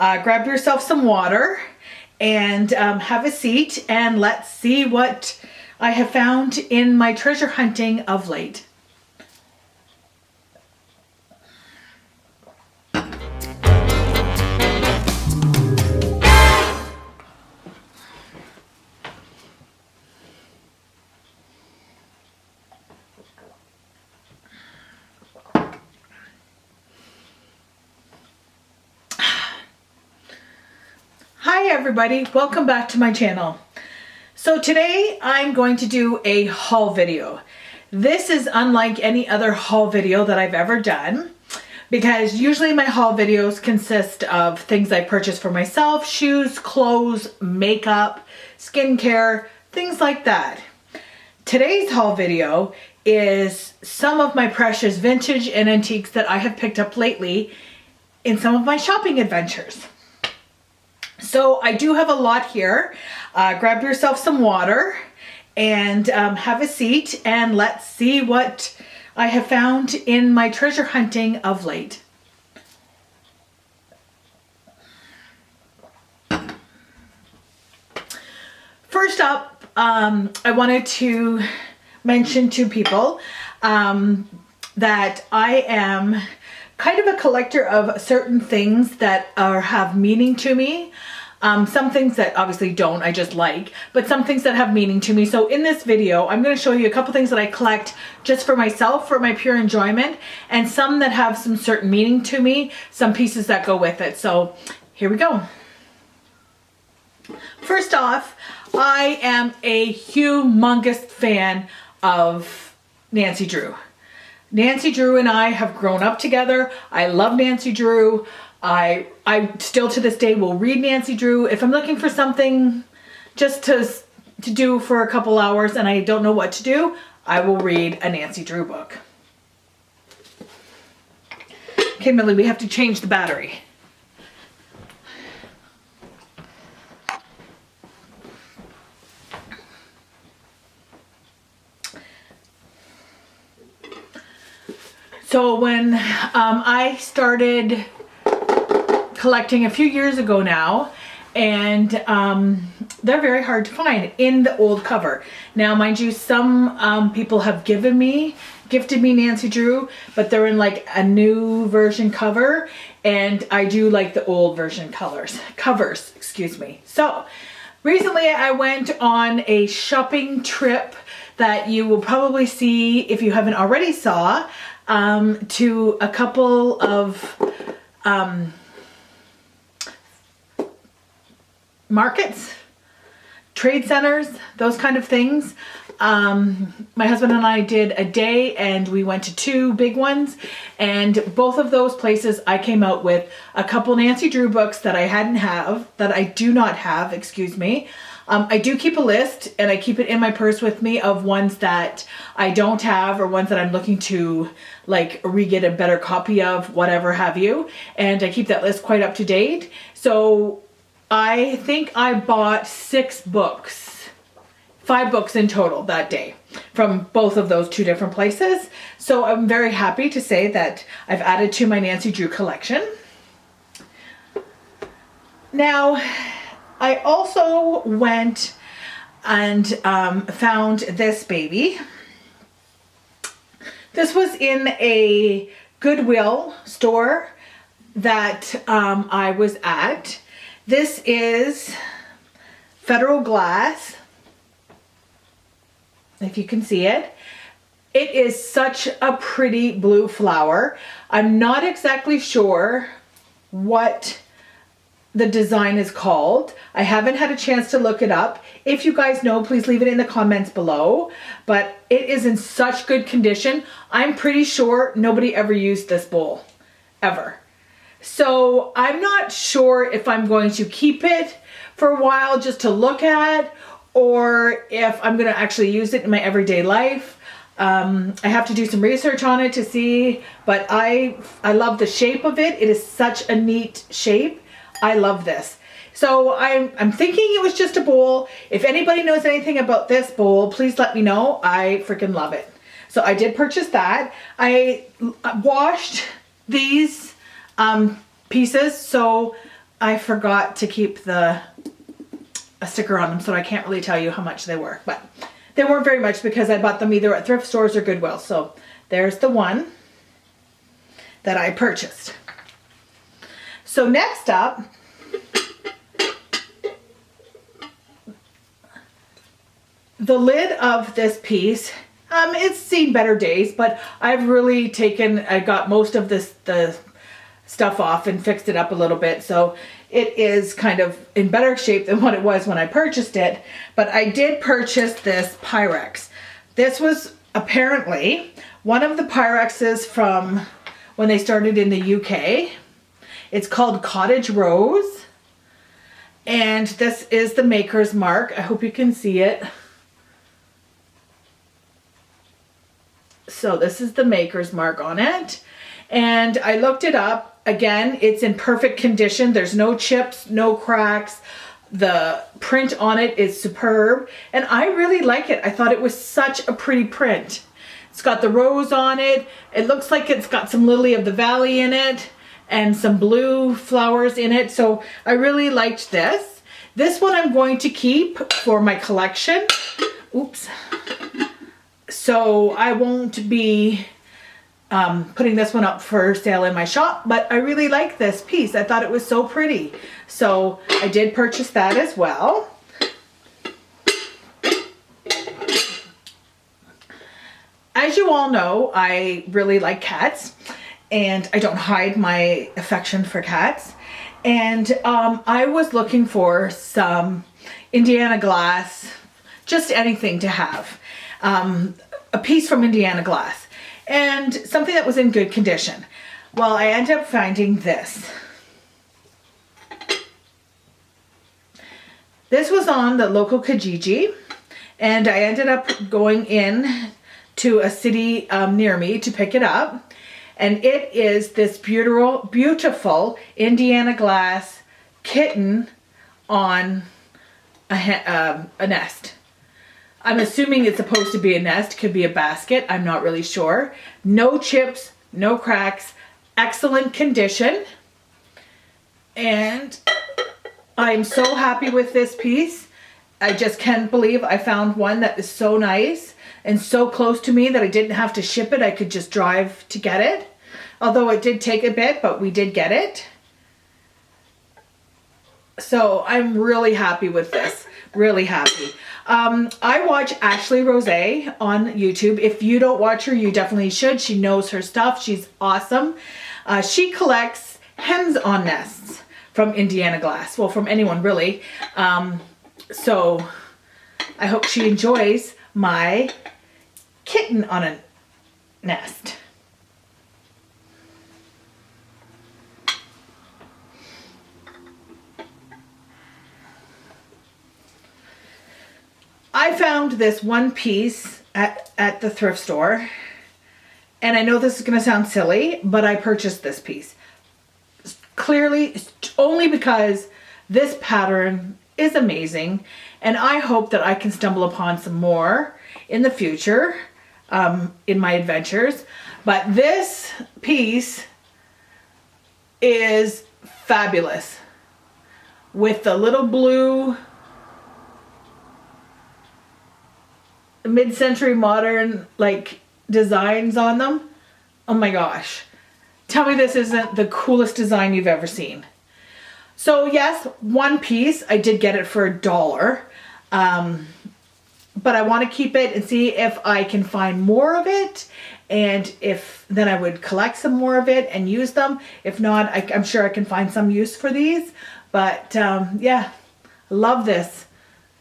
grab yourself some water and have a seat, and let's see what I have found in my treasure hunting of late. Hi everybody, welcome back to my channel. So today I'm going to do a haul video. This is unlike any other haul video that I've ever done, because usually my haul videos consist of things I purchase for myself: shoes, clothes, makeup, skincare, things like that. Today's haul video is some of my precious vintage and antiques that I have picked up lately in some of my shopping adventures. So I do have a lot here. Grab yourself some water and have a seat, and let's see what I have found in my treasure hunting of late. First up, I wanted to mention to people that I am kind of a collector of certain things that have meaning to me. Some things that obviously don't, I just like, but some things that have meaning to me. So in this video, I'm going to show you a couple things that I collect just for myself, for my pure enjoyment, and some that have some certain meaning to me, some pieces that go with it. So here we go. First off, I am a humongous fan of Nancy Drew. Nancy Drew and I have grown up together. I love Nancy Drew. I still to this day will read Nancy Drew. If I'm looking for something just to do for a couple hours and I don't know what to do, I will read a Nancy Drew book. Okay, Millie, we have to change the battery. So when I started collecting a few years ago now, and they're very hard to find in the old cover. Now, mind you, some people have gifted me Nancy Drew, but they're in like a new version cover, and I do like the old version covers, excuse me. So recently I went on a shopping trip that you will probably see, if you haven't already saw, to a couple of markets, trade centers, those kind of things. My husband and I did a day, and we went to two big ones, and both of those places I came out with a couple Nancy Drew books that I do not have, excuse me. I do keep a list, and I keep it in my purse with me of ones that I don't have, or ones that I'm looking to like re-get a better copy of, whatever have you. And I keep that list quite up to date. So I think I bought 5 books in total that day from both of those two different places. So I'm very happy to say that I've added to my Nancy Drew collection. Now, I also went and found this baby. This was in a Goodwill store that I was at. This is Federal Glass, if you can see it. It is such a pretty blue flower. I'm not exactly sure what the design is called. I haven't had a chance to look it up. If you guys know, please leave it in the comments below. But it is in such good condition. I'm pretty sure nobody ever used this bowl, ever. So I'm not sure if I'm going to keep it for a while just to look at, or if I'm going to actually use it in my everyday life. I have to do some research on it to see, but I love the shape of it. It is such a neat shape. I love this. So I'm thinking it was just a bowl. If anybody knows anything about this bowl, please let me know. I freaking love it. So I did purchase that. I washed these pieces. So I forgot to keep a sticker on them, so I can't really tell you how much they were, but they weren't very much because I bought them either at thrift stores or Goodwill. So there's the one that I purchased. So next up, the lid of this piece, it's seen better days, but I've really I got most of the stuff off and fixed it up a little bit. So it is kind of in better shape than what it was when I purchased it. But I did purchase this Pyrex. This was apparently one of the Pyrexes from when they started in the UK. It's called Cottage Rose. And this is the maker's mark. I hope you can see it. So this is the maker's mark on it. And I looked it up. Again, it's in perfect condition. There's no chips, no cracks. The print on it is superb. And I really like it. I thought it was such a pretty print. It's got the rose on it. It looks like it's got some lily of the valley in it and some blue flowers in it. So I really liked this. This one I'm going to keep for my collection. Oops. So I won't be putting this one up for sale in my shop, but I really like this piece. I thought it was so pretty. So I did purchase that as well. As you all know, I really like cats, and I don't hide my affection for cats. And I was looking for some Indiana glass, just anything to have. A piece from Indiana glass. And something that was in good condition. Well, I ended up finding this. This was on the local Kijiji, and I ended up going in to a city near me to pick it up. And it is this beautiful Indiana glass kitten on a nest. I'm assuming it's supposed to be a nest, could be a basket, I'm not really sure. No chips, no cracks, excellent condition. And I'm so happy with this piece. I just can't believe I found one that is so nice and so close to me that I didn't have to ship it. I could just drive to get it. Although it did take a bit, but we did get it. So I'm really happy with this, really happy. I watch Ashley Rose on YouTube. If you don't watch her, you definitely should. She knows her stuff. She's awesome. She collects hens on nests from Indiana glass. Well, from anyone really. So I hope she enjoys my kitten on a nest. I found this one piece at the thrift store, and I know this is going to sound silly, but I purchased this piece. Clearly, only because this pattern is amazing, and I hope that I can stumble upon some more in the future in my adventures. But this piece is fabulous with the little blue mid-century modern like designs on them. Oh my gosh. Tell me this isn't the coolest design you've ever seen. So yes, one piece. I did get it for $1. But I want to keep it and see if I can find more of it. And if then I would collect some more of it and use them. If not, I'm sure I can find some use for these. But yeah, love this.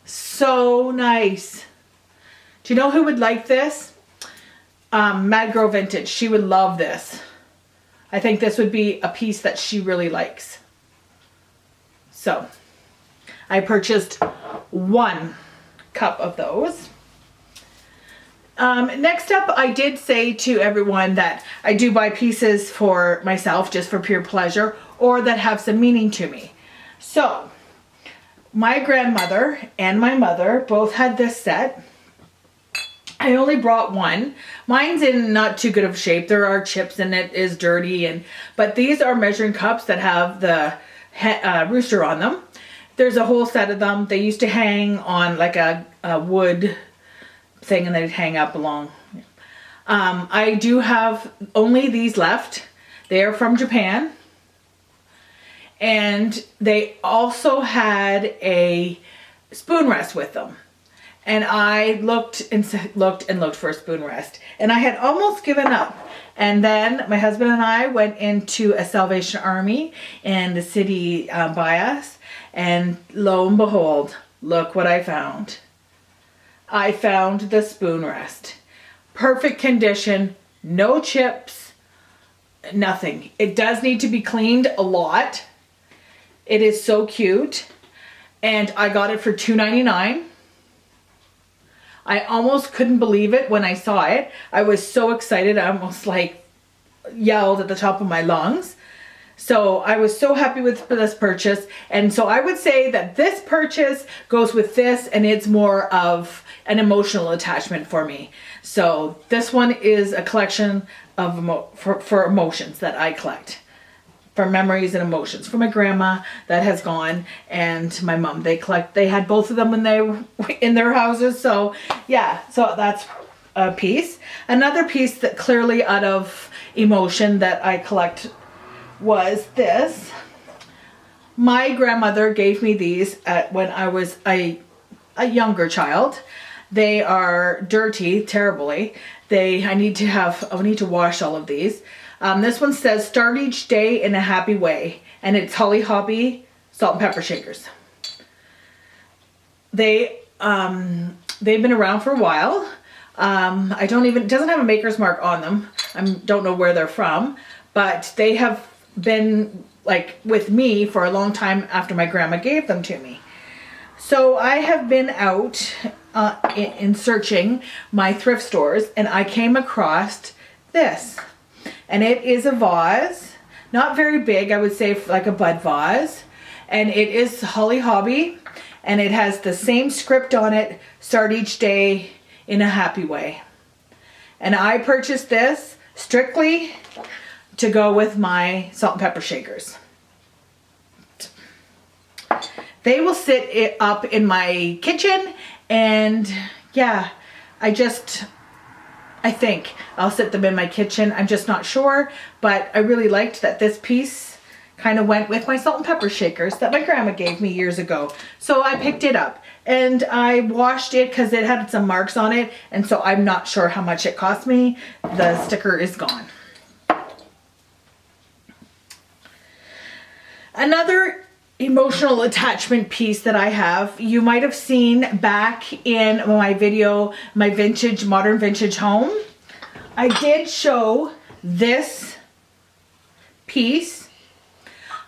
So nice. Do you know who would like this? Mad Girl Vintage. She would love this. I think this would be a piece that she really likes. So, I purchased 1 cup of those. Next up, I did say to everyone that I do buy pieces for myself just for pure pleasure or that have some meaning to me. So, my grandmother and my mother both had this set. I only brought one. Mine's in not too good of shape. There are chips in it, is dirty, but these are measuring cups that have the rooster on them. There's a whole set of them. They used to hang on like a wood thing, and they'd hang up along. I do have only these left. They are from Japan. And they also had a spoon rest with them. And I looked for a spoon rest. And I had almost given up. And then my husband and I went into a Salvation Army in the city by us. And lo and behold, look what I found. I found the spoon rest. Perfect condition, no chips, nothing. It does need to be cleaned a lot. It is so cute. And I got it for $2.99. I almost couldn't believe it when I saw it. I was so excited. I almost like yelled at the top of my lungs. So I was so happy with this purchase. And so I would say that this purchase goes with this, and it's more of an emotional attachment for me. So this one is a collection of for emotions that I collect. For memories and emotions. For my grandma that has gone, and my mom, they had both of them when they were in their houses. So yeah, so that's a piece. Another piece that clearly out of emotion that I collect was this. My grandmother gave me these when I was a younger child. They are dirty, terribly. I need to wash all of these. This one says, start each day in a happy way. And it's Holly Hobbie salt and pepper shakers. They've been around for a while. It doesn't have a maker's mark on them. I don't know where they're from, but they have been like with me for a long time after my grandma gave them to me. So I have been out in searching my thrift stores, and I came across this. And it is a vase, not very big, I would say like a bud vase. And it is Holly Hobbie, and it has the same script on it, start each day in a happy way. And I purchased this strictly to go with my salt and pepper shakers. They will sit up in my kitchen, and yeah, I think I'll sit them in my kitchen. I'm just not sure, but I really liked that this piece kind of went with my salt and pepper shakers that my grandma gave me years ago. So I picked it up, and I washed it because it had some marks on it, and so I'm not sure how much it cost me. The sticker is gone. Another emotional attachment piece that I have, you might have seen back in my video, my modern vintage home. I did show this piece.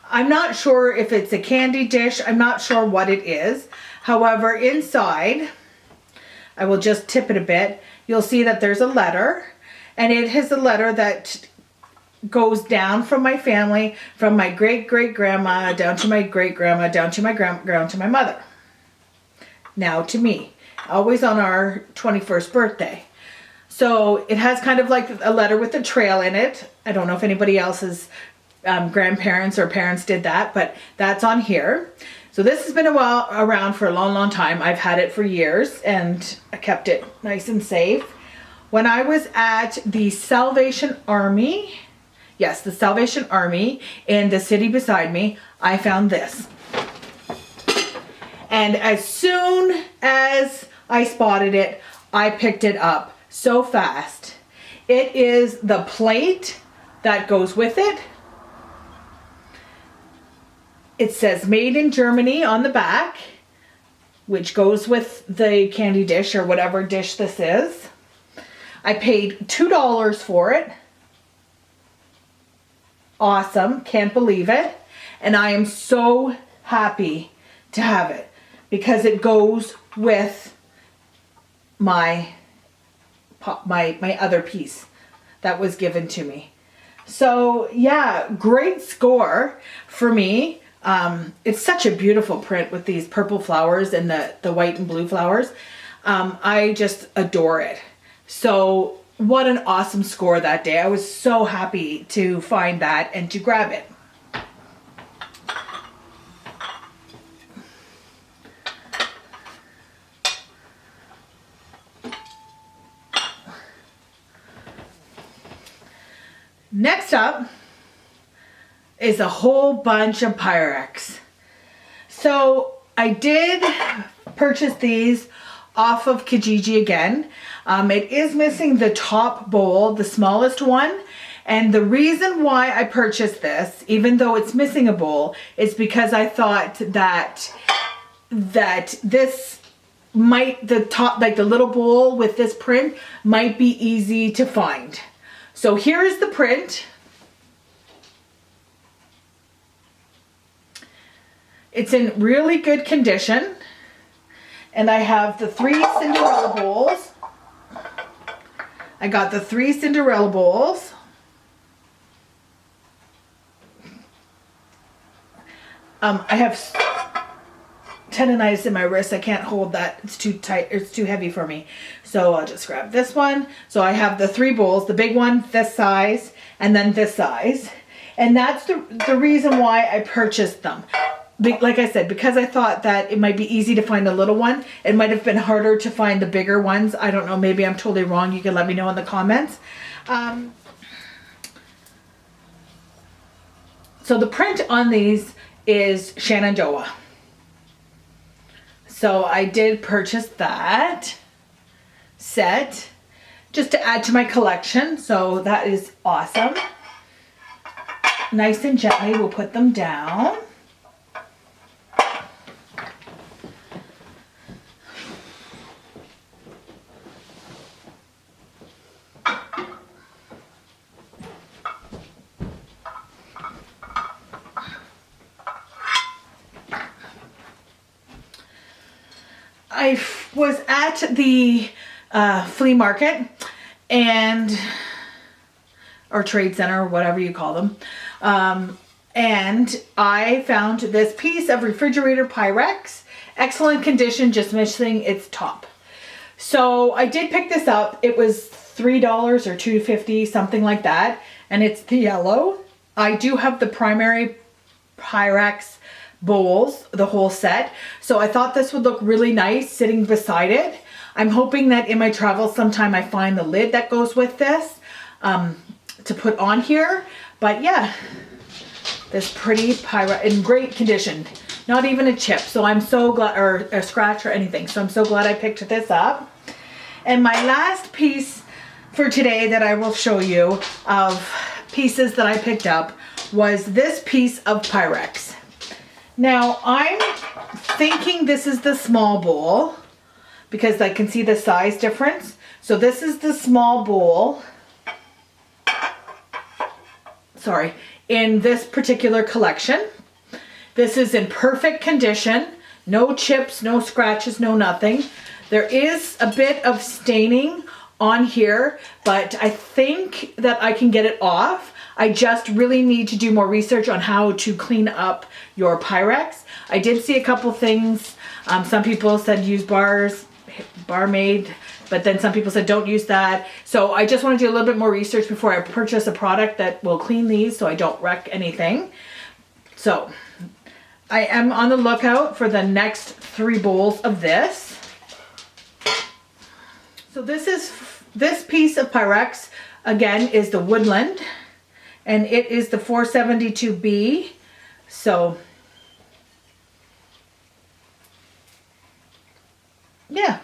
I'm not sure if it's a candy dish. I'm not sure what it is. However, inside, I will just tip it a bit. You'll see that there's a letter, and it is a letter that goes down from my family, from my great-great-grandma, down to my great-grandma, down to my grandma, to my mother. Now to me, always on our 21st birthday. So it has kind of like a letter with a trail in it. I don't know if anybody else's grandparents or parents did that, but that's on here. So this has been around for a long, long time. I've had it for years, and I kept it nice and safe. When I was at the Salvation Army, yes, the Salvation Army in the city beside me, I found this. And as soon as I spotted it, I picked it up so fast. It is the plate that goes with it. It says made in Germany on the back, which goes with the candy dish or whatever dish this is. I paid $2 for it. Awesome, can't believe it. And I am so happy to have it because it goes with my other piece that was given to me. So yeah, great score for me. It's such a beautiful print with these purple flowers and the white and blue flowers. I just adore it. So what an awesome score that day. I was so happy to find that and to grab it. Next up is a whole bunch of Pyrex. So I did purchase these off of Kijiji again. It is missing the top bowl, the smallest one. And the reason why I purchased this, even though it's missing a bowl, is because I thought that this might, the top, like the little bowl with this print might be easy to find. So here is the print. It's in really good condition. And I have the 3 Cinderella bowls. I got the 3 Cinderella bowls. I have tendonitis in my wrist. I can't hold that. It's too tight. It's too heavy for me. So I'll just grab this one. So I have the 3 bowls, the big one, this size, and then this size. And that's the reason why I purchased them. Like I said, because I thought that it might be easy to find a little one. It might have been harder to find the bigger ones. I don't know. Maybe I'm totally wrong. You can let me know in the comments. So the print on these is Shenandoah. So I did purchase that set just to add to my collection. So that is awesome. Nice and gently, we'll put them down. I was at the flea market or trade center, whatever you call them, and I found this piece of refrigerator Pyrex, excellent condition, just missing its top. So I did pick this up. It was $3 or $2.50, something like that, and it's the yellow. I do have the primary Pyrex bowls, the whole set. So I thought this would look really nice sitting beside it. I'm hoping that in my travels sometime I find the lid that goes with this to put on here. But yeah, this pretty Pyrex in great condition, not even a chip. So I'm so glad, or a scratch or anything. So I'm so glad I picked this up. And my last piece for today that I will show you of pieces that I picked up was this piece of Pyrex. Now, I'm thinking this is the small bowl because I can see the size difference. So this is the small bowl, sorry, in this particular collection. This is in perfect condition, no chips, no scratches, no nothing. There is a bit of staining on here, but I think that I can get it off. I just really need to do more research on how to clean up your Pyrex. I did see a couple things. Some people said use Barmaid, but then some people said don't use that. So I just want to do a little bit more research before I purchase a product that will clean these so I don't wreck anything. So I am on the lookout for the next 3 bowls of this. So this piece of Pyrex, again, is the Woodland. And it is the 472B. So, yeah.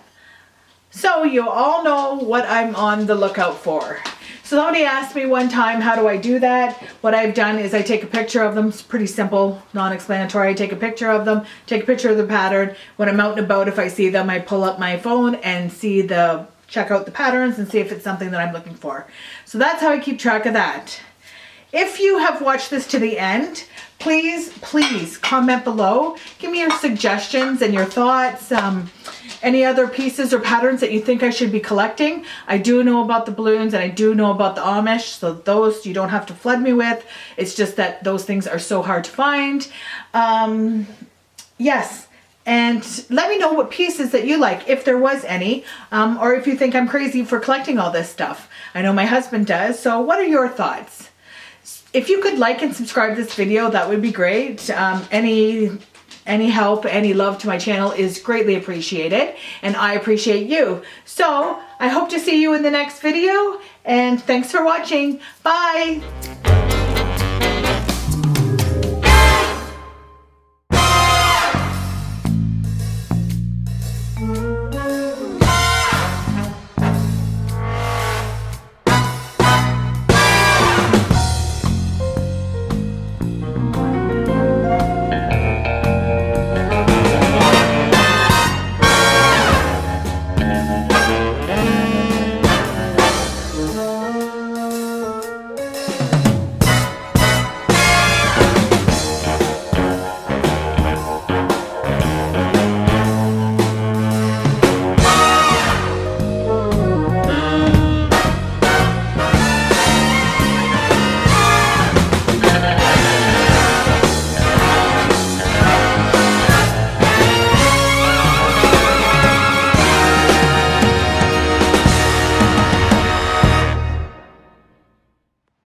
So you all know what I'm on the lookout for. So somebody asked me one time, how do I do that? What I've done is I take a picture of them. It's pretty simple, non-explanatory. I take a picture of them, take a picture of the pattern. When I'm out and about, if I see them, I pull up my phone and check out the patterns and see if it's something that I'm looking for. So that's how I keep track of that. If you have watched this to the end, please comment below. Give me your suggestions and your thoughts. Any other pieces or patterns that you think I should be collecting. I do know about the balloons and I do know about the Amish, so those you don't have to flood me with. It's just that those things are so hard to find. Yes, and let me know what pieces that you like, if there was any, or if you think I'm crazy for collecting all this stuff. I know my husband does, so what are your thoughts? If you could like and subscribe this video, that would be great. Any Any help, any love to my channel is greatly appreciated, and I appreciate you. So I hope to see you in the next video, and thanks for watching. Bye.